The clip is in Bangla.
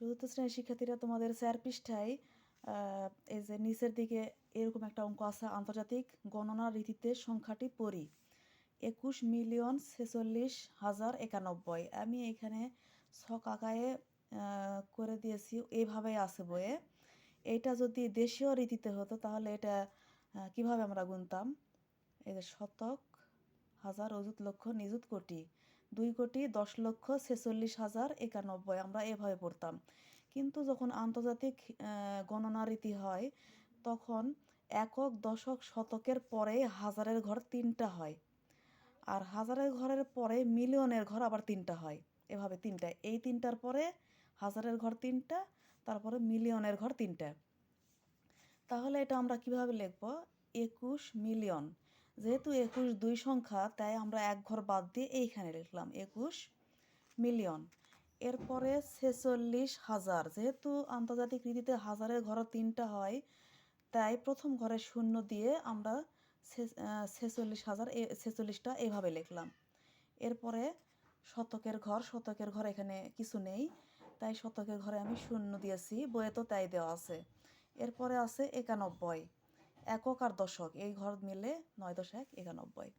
চতুর্থ শ্রেণীর শিক্ষার্থীরা, তোমাদের ৪ পৃষ্ঠায় এই যে নিচের দিকে এরকম একটা অঙ্ক আছে, আন্তর্জাতিক গণনা রীতিতে সংখ্যাটি পড়ি 21,46,091। আমি এখানে ছক আকারে করে দিয়েছি, এইভাবেই আছে বইয়ে। এইটা যদি দেশীয় রীতিতে হতো তাহলে এটা কিভাবে আমরা গুনতাম? এই যে শতক, হাজার, অযুত, লক্ষ, নিযুত, কোটি, 2,10,46,091 আমরা এভাবে পড়তাম। কিন্তু যখন আন্তর্জাতিক গণনা রীতি হয় তখন একক, দশক, শতকের পরে হাজারের ঘর 3টা হয়, আর হাজারের ঘরের পরে মিলিয়নের ঘর আবার 3টা হয়। এভাবে 3টা, এই 3টার পরে হাজারের ঘর 3টা, তারপরে মিলিয়নের ঘর 3টা। তাহলে এটা আমরা কিভাবে লিখব? 21 মিলিয়ন। যেহেতু 21 দুই সংখ্যা, তাই আমরা এক ঘর বাদ দিয়ে এইখানে লিখলাম 21 মিলিয়ন। এরপরে 46,000, যেহেতু আন্তর্জাতিক রীতিতে হাজারের ঘর 3টা হয়, তাই প্রথম ঘরে শূন্য দিয়ে আমরা 46,000, 46টা এইভাবে লিখলাম। এরপরে শতকের ঘর এখানে কিছু নেই, তাই শতকের ঘরে আমি শূন্য দিয়েছি, বইয়ে তো তাই দেওয়া আছে। এরপরে আছে 91, একক আর দশক, এই ঘর মিলে 9 × 1 = 91।